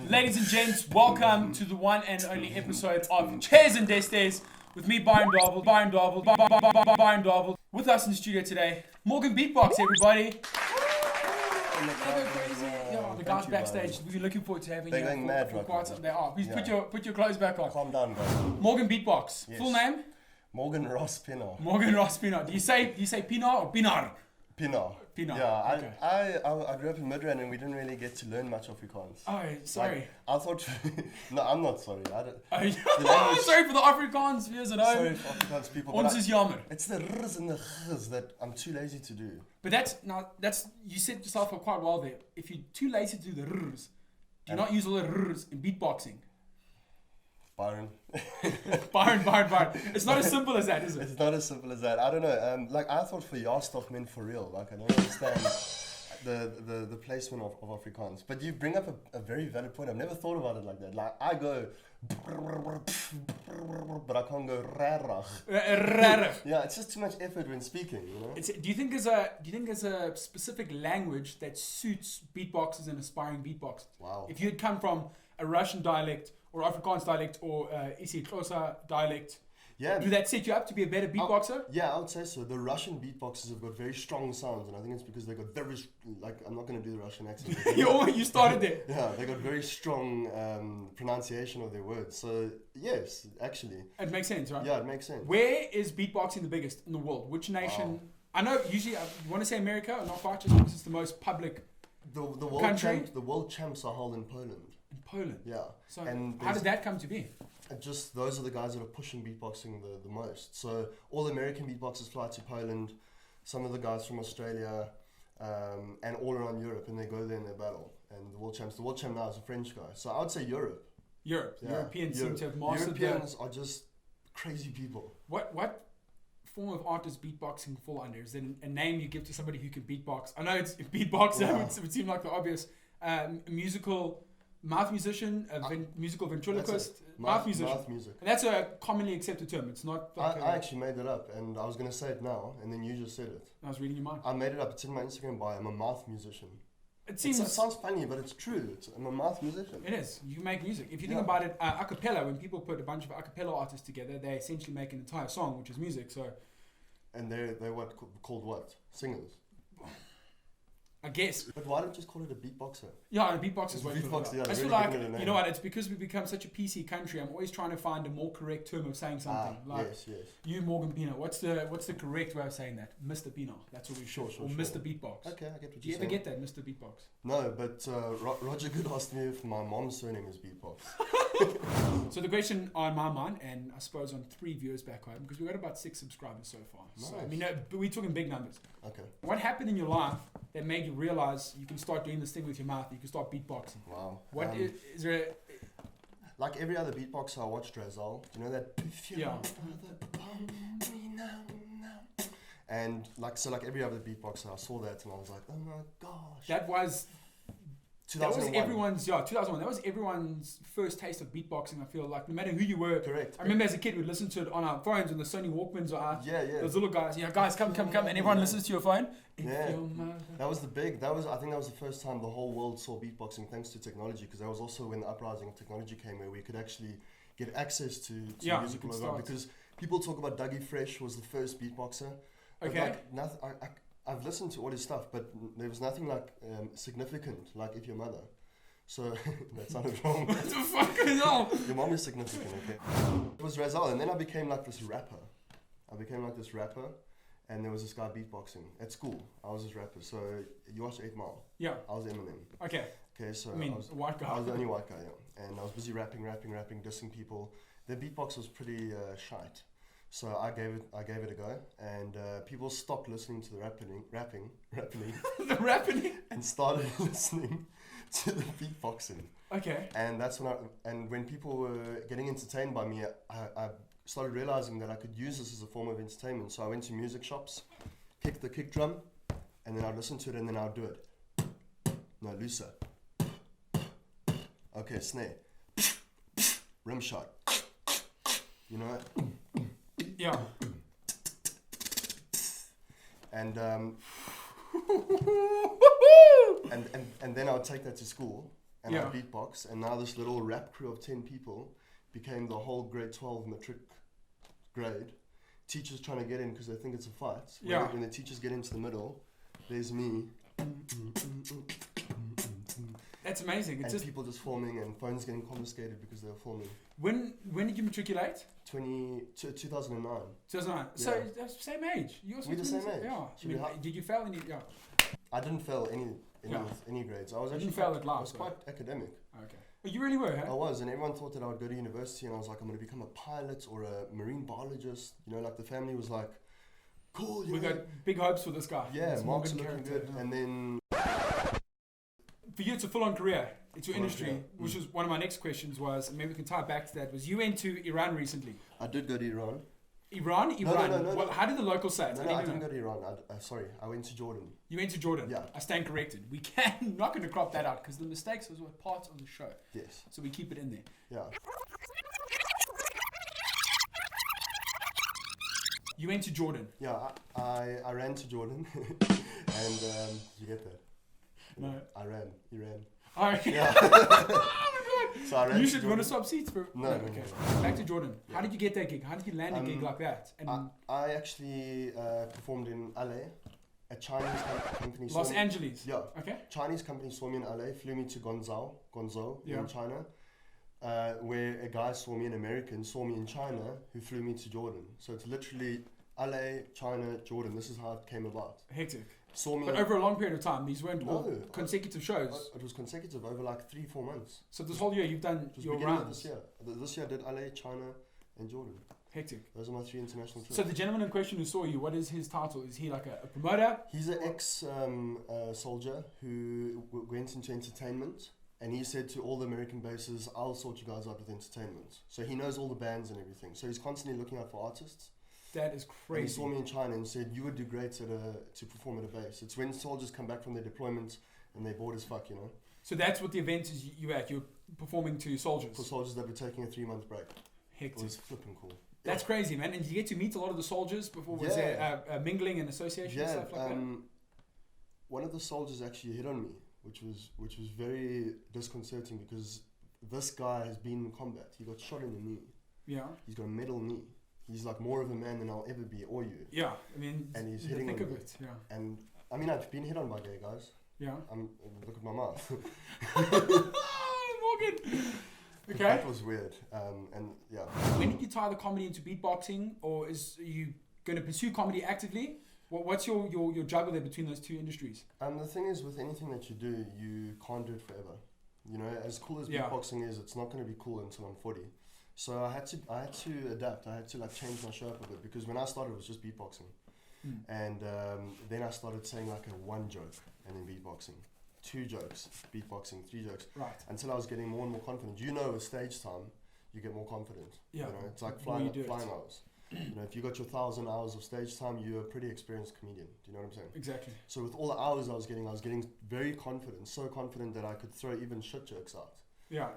Ladies and gents, welcome to the one and only episode of Chairs and Destes with me, Byron Darvel. With us in the studio today, Morgan Beatbox, everybody. The guys backstage, we've been looking forward to having you for quite some. They are. Please put your clothes back on. Calm down, guys. Morgan Beatbox. Yes. Full name? Morgan Ross Pinar. Morgan Ross Pinar. Do you say Pinar or Pinar? Pinar. Pinar. Yeah, okay. I grew up in Midrand and we didn't really get to learn much Afrikaans. Oh, sorry. Like, I thought... No, I'm not sorry. Sorry for the Afrikaans viewers at home. Sorry for Afrikaans people. Ons is jammer. It's the r's and the kh's that I'm too lazy to do. But that's you said yourself for quite a while there. If you're too lazy to do the r's, do not use all the r's in beatboxing. Byron. Byron. It's not as simple as that, is it? It's not as simple as that. I don't know. Like I thought for Jaarstof meant for real. Like I don't understand the placement of Afrikaans. But you bring up a very valid point. I've never thought about it like that. Like I go, but I can't go rarach. Yeah, it's just too much effort when speaking. You know. Do you think there's a specific language that suits beatboxers and aspiring beatboxers? Wow. If you'd come from a Russian dialect or Afrikaans dialect or isiXhosa dialect, do that set you up to be a better beatboxer? Yeah, I would say so. The Russian beatboxers have got very strong sounds, and I think it's because they got very I'm not going to do the Russian accent. You started there. Yeah, they got very strong pronunciation of their words. So yes, actually, it makes sense, right? Yeah, it makes sense. Where is beatboxing the biggest in the world? Which nation? Wow. I know usually you want to say America, or not quite, just because it's the most public country. The world champs are held in Poland. In Poland? Yeah. So how did that come to be? Just those are the guys that are pushing beatboxing the most. So all the American beatboxers fly to Poland, some of the guys from Australia, and all around Europe, and they go there and they battle. And the world champ now is a French guy. So I would say Europe. Yeah. Europeans seem to have mastered Europeans are just crazy people. What form of art does beatboxing fall under? Is there a name you give to somebody who can beatbox? I know it's beatboxer, yeah. It would seem like the obvious. Musical mouth musician, musical ventriloquist, mouth musician. Mouth music. And that's a commonly accepted term. It's not like I actually made that up, and I was going to say it now, and then you just said it. I was reading your mind. I made it up. It's in my Instagram bio. I'm a mouth musician. It sounds funny, but it's true. I'm a mouth musician. It is. You make music. If you think about it, a cappella, when people put a bunch of a cappella artists together, they essentially make an entire song, which is music. So. And they're called what? Singers. I guess. But why don't you just call it a beatboxer? Yeah, a beatboxer is what I feel really like, you know what, it's because we've become such a PC country, I'm always trying to find a more correct term of saying something. Yes. You, Morgan Pino, what's the correct way of saying that? Mr. Pino, that's what we sure. Or Mr. Beatbox. Okay, I get what you're saying. Do you ever get that, Mr. Beatbox? No, but Roger Good asked me if my mom's surname is Beatbox. So the question on my mind, and I suppose on 3 viewers back home, because we've got about 6 subscribers so far. Nice. So, I mean, we're talking big numbers. Okay. What happened in your life that made you realize you can start doing this thing with your mouth, you can start beatboxing? Wow. What is there like every other beatboxer, I watched Razal. Do you know that? Yeah. And like every other beatboxer, I saw that and I was like, oh my gosh. That was 2001. 2001. That was everyone's first taste of beatboxing. I feel like no matter who you were. Correct. I remember as a kid we'd listen to it on our phones when the Sony Walkmans were out. Yeah. Those little guys, guys, come, and everyone listens to your phone. Yeah. I think that was the first time the whole world saw beatboxing thanks to technology, because that was also when the uprising of technology came, where we could actually get access to musical over. Because people talk about Dougie Fresh was the first beatboxer. Okay. I've listened to all his stuff, but there was nothing like significant, like If Your Mother. So that sounded wrong. What the fuck is that? Your mom is significant, okay? It was Razal, and then I became like this rapper. And there was this guy beatboxing at school. I was this rapper. So you watched 8 Mile? Yeah. I was Eminem. Okay, so I was a white guy. I was the only white guy, yeah. And I was busy rapping, dissing people. The beatbox was pretty shite. So I gave it a go, and people stopped listening to the rapping, the rapping, and started listening to the beatboxing. Okay. And that's when people were getting entertained by me, I started realizing that I could use this as a form of entertainment. So I went to music shops, kicked the kick drum, and then I'd listen to it, and then I'd do it. No, looser. Okay, snare. Rim shot. You know. Yeah. And then I would take that to school, and I beatbox, and now this little rap crew of 10 people became the whole grade 12 matric grade. Teachers trying to get in because they think it's a fight. When the teachers get into the middle, there's me. That's amazing. It's and people just filming and phones getting confiscated because they were filming. When did you matriculate? 2009. 2009. So that's the same age. You also we're the same age. Yeah. Did you fail any? Yeah. I didn't fail any grades. I was actually fail at last. I was quite academic. Okay. But you really were, huh? I was, and everyone thought that I would go to university, and I was like, I'm going to become a pilot or a marine biologist. You know, like the family was like, cool. We got big hopes for this guy. Yeah, Mark's looking good, and then. For you, it's a full-on career. It's your industry, which was one of my next questions was, and maybe we can tie back to that, was you went to Iran recently. I did go to Iran. Iran? No. How did the locals say it? No, I didn't go to Iran. Sorry, I went to Jordan. You went to Jordan? Yeah. I stand corrected. We can, not going to crop that out because the mistakes was part of the show. Yes. So we keep it in there. Yeah. You went to Jordan? Yeah, I ran to Jordan. And you get that? No. I ran. You ran. Oh, yeah. Oh my God. So I ran You want to swap seats for? No. Okay. Back to Jordan. Yeah. How did you get that gig? How did you land a gig like that? And I actually performed in LA. A Chinese company. Los Angeles. Yeah. Okay. Chinese company saw me in LA, flew me to Guangzhou in China, where a guy saw me, an American saw me in China, who flew me to Jordan. So it's literally LA, China, Jordan. This is how it came about. Hectic. Saw me. But over a long period of time, these weren't all consecutive shows. It was consecutive over like 3-4 months. So this whole year you've done your rounds. This year I did LA, China, and Jordan. Hectic. Those are my 3 international trips. So the gentleman in question who saw you, what is his title? Is he like a promoter? He's an ex-soldier who went into entertainment, and he said to all the American bases, I'll sort you guys out with entertainment. So he knows all the bands and everything. So he's constantly looking out for artists. That is crazy. And he saw me in China and said, you would do great to perform at a base. It's when soldiers come back from their deployment and they're bored as fuck, you know. So that's what the event is you're at. You're performing to soldiers. For soldiers that were taking a 3-month break. Hectic. It was flipping cool. That's crazy, man. And you get to meet a lot of the soldiers before. Was there mingling and association and stuff like that? One of the soldiers actually hit on me, which was very disconcerting because this guy has been in combat. He got shot in the knee. Yeah. He's got a metal knee. He's like more of a man than I'll ever be, or you. Yeah, I mean, and he's hitting think on of me. it. Yeah. And I mean, I've been hit on by gay guys. Yeah. Look at my mouth. Morgan. Okay. That was weird. And yeah. When did you tie the comedy into beatboxing, or are you going to pursue comedy actively? What's your juggle there between those two industries? The thing is, with anything that you do, you can't do it forever. You know, as cool as beatboxing is, it's not going to be cool until I'm 40. So I had to adapt. I had to like change my show up a bit because when I started, it was just beatboxing, and then I started saying like a 1 joke and then beatboxing, 2 jokes, beatboxing, 3 jokes, right? Until I was getting more and more confident. You know, with stage time, you get more confident. Yeah, you know, it's like flying hours. You know, if you got your 1,000 hours of stage time, you're a pretty experienced comedian. Do you know what I'm saying? Exactly. So with all the hours I was getting very confident, so confident that I could throw even shit jokes out. Yeah,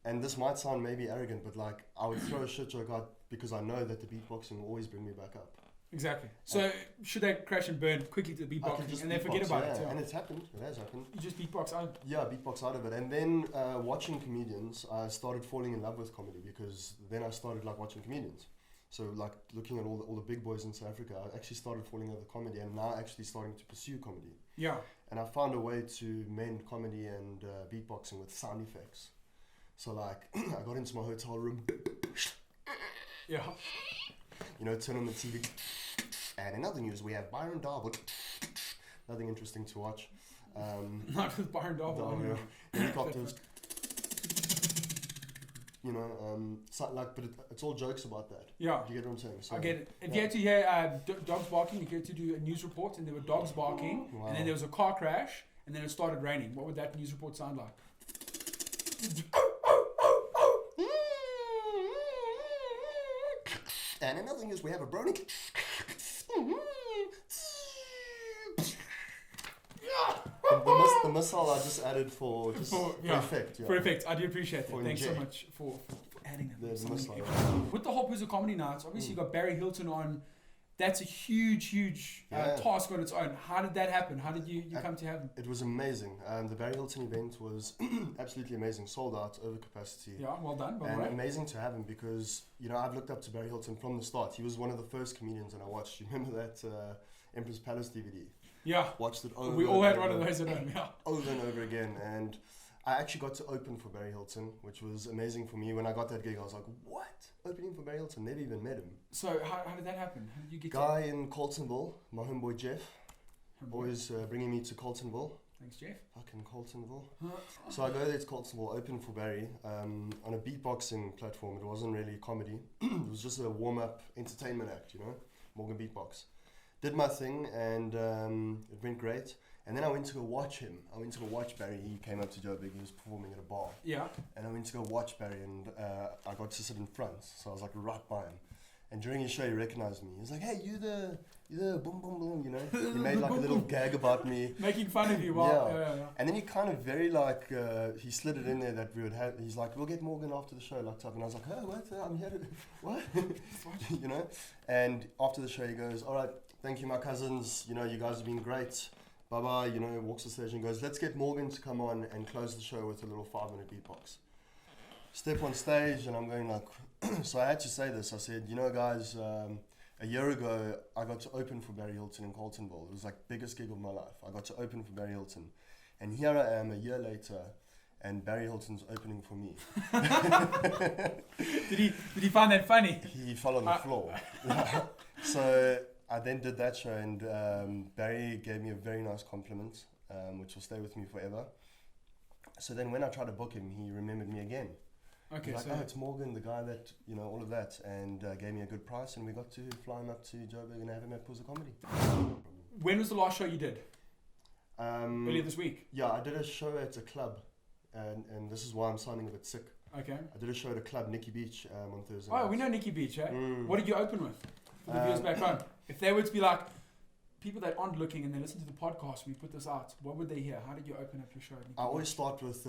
and this might sound maybe arrogant, but like I would throw a shit joke out because I know that the beatboxing will always bring me back up. Exactly. So should they crash and burn quickly to the beatboxing and then forget about it? Yeah. And it's happened. It has happened. You just beatbox out? Yeah, beatbox out of it. And then watching comedians, I started falling in love with comedy because then I started like watching comedians. So like looking at all the big boys in South Africa, I actually started falling in love with comedy and now actually starting to pursue comedy. Yeah. And I found a way to mend comedy and beatboxing with sound effects. So like, I got into my hotel room. Yeah. You know, turn on the TV. And in other news, we have Byron Darwood. Nothing interesting to watch. Not with Byron Darwood. Helicopters. You know, so like, but it's all jokes about that. Yeah. Do you get what I'm saying? So, I get it. If you had to hear dogs barking, you get to do a news report, and there were dogs barking, and then there was a car crash, and then it started raining. What would that news report sound like? And another news, we have a brony. The missile I just added for effect. Yeah. For effect. I do appreciate that. Thanks so much for adding that. With the whole Puza Comedy nights, obviously you got Barry Hilton on. That's a huge task on its own. How did that happen? How did you come to have him? It was amazing. The Barry Hilton event was absolutely amazing. Sold out, over capacity. Yeah, well done. By the And way. amazing to have him because, you know, I've looked up to Barry Hilton from the start. He was one of the first comedians that I watched. You remember that Empress Palace DVD? Yeah. Watched it over We all had and one over, of those at home, yeah. over and over again. And I actually got to open for Barry Hilton, which was amazing for me. When I got that gig, I was like, what? Opening for Barry Hilton? Never even met him. So how did that happen? How did you get Guy in Coltonville, my homeboy Jeff, always bringing me to Coltonville. Thanks, Jeff. Fucking Coltonville. So I go there to Coltonville, open for Barry, on a beatboxing platform. It wasn't really comedy. It was just a warm-up entertainment act, you know, Morgan Beatbox. Did my thing, and it went great. And then I went to go watch him. I went to go watch Barry. He came up to Joburg. He was performing at a bar. Yeah. And I went to go watch Barry, and I got to sit in front. So I was like right by him. And during his show, he recognized me. He was like, "Hey, you the boom boom boom," you know. He made like a little gag about me, making fun of you. Wow. Yeah. And then he kind of very like he slid it in there that we would have. He's like, "We'll get Morgan after the show, locked up." And I was like, "Oh, what? I'm here to what?" You know. And after the show, he goes, "All right, thank you, my cousins. You know, you guys have been great. Bye bye." You know, walks the stage and goes, "Let's get Morgan to come on and close the show with a little 5-minute beatbox." Step on stage, and I'm going like. So I had to say this. I said, "You know, guys, a year ago, I got to open for Barry Hilton in Coltonville. It was like biggest gig of my life. I got to open for Barry Hilton. And here I am a year later, and Barry Hilton's opening for me." Did he find that funny? He fell on the floor. So I then did that show, and Barry gave me a very nice compliment, which will stay with me forever. So then when I tried to book him, he remembered me again. Okay, like, so "Oh, it's Morgan, the guy that, you know, all of that," and gave me a good price, and we got to fly him up to Joburg and have him at Puza Comedy. when was the last show you did? Earlier this week? Yeah, I did a show at a club, and this is why I'm sounding a bit sick. Okay. I did a show at a club, Nikki Beach, on Thursday. Oh, night. we know Nikki Beach, eh? Mm. What did you open with? For the viewers back home. If they were to be like, people that aren't looking and they listen to the podcast, we put this out, what would they hear? How did you open up your show at Nikki I always Beach? start with...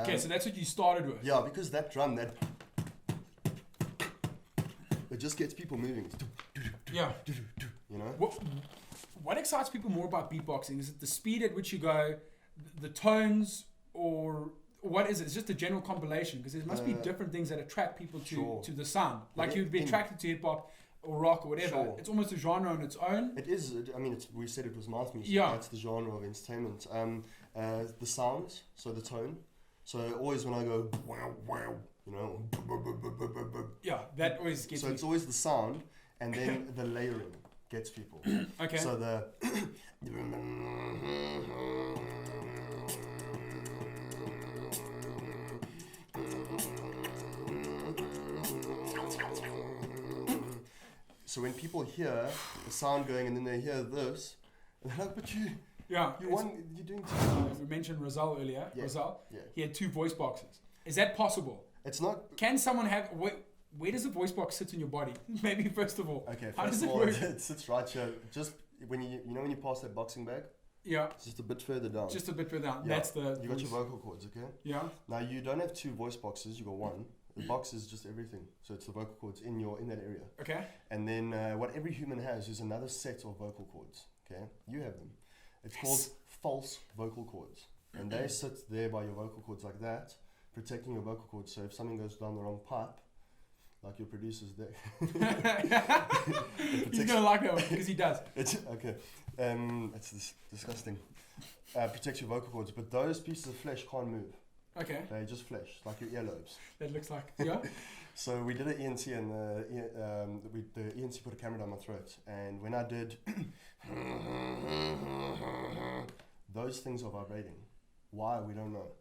Okay, so that's what you started with. Yeah, because that drum, it just gets people moving. Yeah. You know? What excites people more about beatboxing? Is it the speed at which you go, the tones, or what is it? It's just a general compilation, because there must be different things that attract people to the sound. Like you'd be attracted to hip hop or rock or whatever. Sure. It's almost a genre on its own. It is. I mean, we said it was mouth music. Yeah. That's the genre of entertainment. The sounds, so the tone. So always when I go wow wow, you know. Yeah, that always gets So me. it's always the sound, and then the layering gets people. Okay. So the so when people hear the sound going and then they hear this, and they're like, "But you're doing too." We mentioned Rosal earlier. Yeah. Rosal, Yeah. he had 2 voice boxes. Is that possible? It's not. Can someone have... Where does a voice box sit in your body? Maybe first of all. Okay, How first does of it all, work? it sits right here. Just when you know when you pass that boxing bag, Yeah, it's just a bit further down. just a bit further down. Yeah. That's the... You got your vocal cords, okay? Yeah. Now you don't have 2 voice boxes. You got 1. The box is just everything. So it's the vocal cords in that area. Okay. And then what every human has is another set of vocal cords. Okay, you have them. It's called false vocal cords, and they sit there by your vocal cords like that, protecting your vocal cords. So if something goes down the wrong pipe, like your producer's there, He's gonna like that one because he does. it's okay. It's disgusting. Protects your vocal cords, but those pieces of flesh can't move. Okay. They just flesh, like your earlobes. That looks like... Yeah. So we did an ENT, and the ENT put a camera down my throat, and when I did, those things are vibrating. Why, we don't know.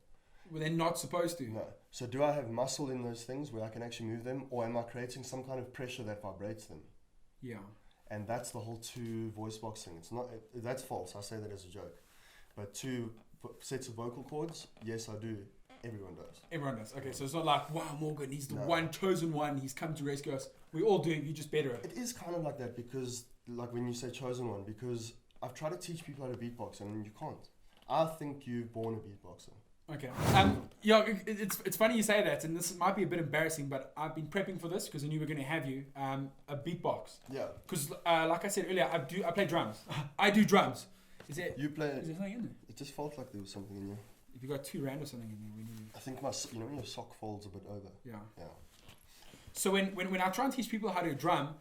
Well, they're not supposed to. No. So do I have muscle in those things where I can actually move them, or am I creating some kind of pressure that vibrates them? Yeah. And that's the whole 2 voice boxing. It's not. That's false. I say that as a joke. But 2 sets of vocal cords, yes, I do. Everyone does. Everyone does. Okay, so it's not like, wow, Morgan, he's the No. one chosen one. He's come to rescue us. We all do. You're just better at it. It is kind of like that because, like when you say chosen one, because I've tried to teach people how to beatbox and you can't. I think you're born a beatboxer. Okay. It's funny you say that, and this might be a bit embarrassing, but I've been prepping for this because I knew we were going to have you a beatbox. Yeah. Because like I said earlier, I play drums. I do drums. Is there something in there? It just felt like there was something in you. If you got 2 rand or something in there, we need. I think when your sock folds a bit over. Yeah. Yeah. So when I try and teach people how to drum,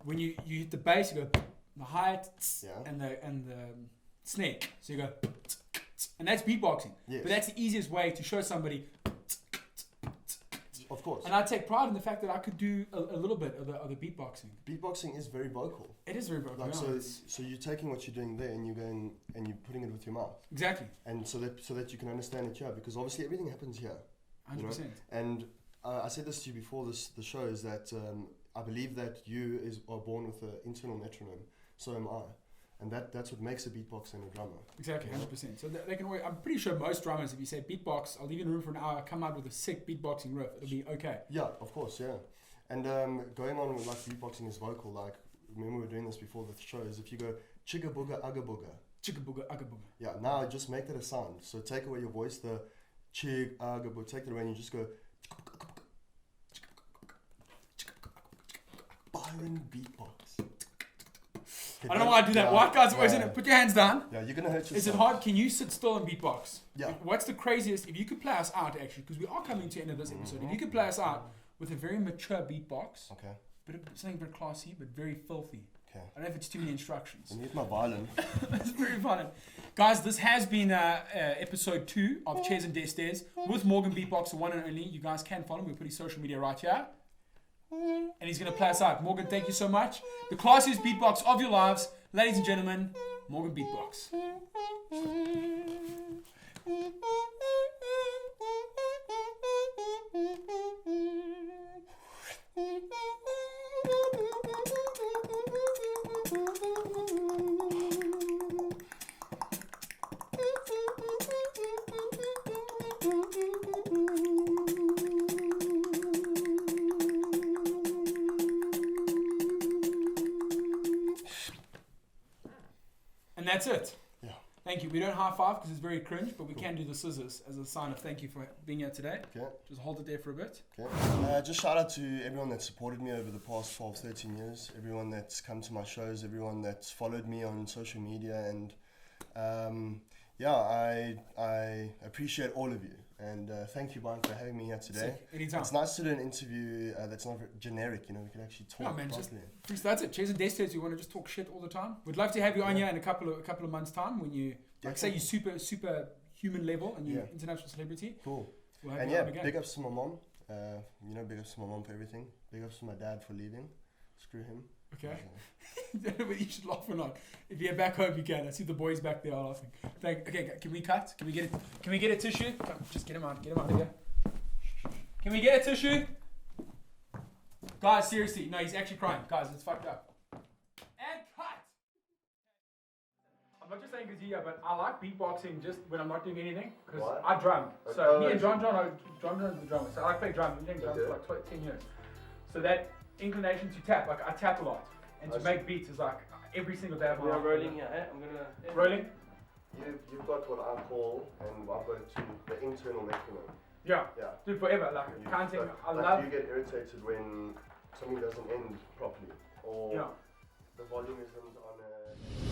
when you hit the bass, you go the hi-hat and the snare. So you go. And that's beatboxing. Yes. But that's the easiest way to show somebody. Of course. And I take pride in the fact that I could do a little bit of the beatboxing. Beatboxing is very vocal. It is very vocal. Like so you're taking what you're doing there and you're going and you're putting it with your mouth. Exactly. And so that you can understand it here, because obviously everything happens here. 100%. You know? And I said this to you before the show is that I believe that you are born with an internal metronome. So am I. And that's what makes a beatboxer and a drummer. Exactly, 100%. So they can always, I'm pretty sure most drummers, if you say beatbox, I'll leave you in a room for an hour, come out with a sick beatboxing riff, it'll be okay. Yeah, of course, yeah. And going on with like beatboxing is vocal, like remember we were doing this before the show, is if you go chicka booga ugga booga. Chicka booga ugga booga. Yeah, now just make that a sound. So take away your voice, the chig ugga booga, take that away and you just go Byron beatbox. I don't know why I do that. White guys always in it. Put your hands down. Yeah, you're gonna hurt yourself. Is it hard? Can you sit still and beatbox? Yeah. What's the craziest? If you could play us out, actually, because we are coming to the end of this episode. If you could play us out with a very mature beatbox, okay, something very classy but very filthy. Okay. I don't know if it's too many instructions. I need my violin. It's very violent, guys. This has been episode 2 of Chairs and Destes with Morgan Beatboxer, one and only. You guys can follow him. We'll put his social media right here. And he's going to play us out. Morgan, thank you so much. The classiest beatbox of your lives. Ladies and gentlemen, Morgan Beatbox. And that's it. Yeah. Thank you. We don't high five because it's very cringe, but we can do the scissors as a sign of thank you for being here today. Okay. Just hold it there for a bit. Okay. Just shout out to everyone that supported me over the past 12, 13 years. Everyone that's come to my shows, everyone that's followed me on social media, and I appreciate all of you. And thank you, Brian, for having me here today. Anytime. It's nice to do an interview that's not generic, we can actually talk properly. That's it. Chairs and Destes, you want to just talk shit all the time? We'd love to have you on here in a couple of months' time when you, say you're super human level and you're international celebrity. Cool. We'll have you on again. Big ups to my mom. Big ups to my mom for everything. Big ups to my dad for leaving. Screw him. Okay. I don't know whether you should laugh or not. If you're back home, you can. I see the boys back there are laughing. Okay, can we cut? Can we get a tissue? Come, just get him out of here. Can we get a tissue? Guys, seriously. No, he's actually crying. Guys, it's fucked up. And cut! I'm not just saying because you're here, but I like beatboxing just when I'm not doing anything. Because I drum. So me and John's the drummer. So I like playing drums. I've been playing drums for like 10 years. So that inclination to tap, like I tap a lot, and to make beats is like every single day. We are rolling here. I'm gonna rolling. You've got what I call, and I've got it too, the internal metronome. Yeah. Dude, forever counting. I love. You get irritated when something doesn't end properly, or the volume isn't on a.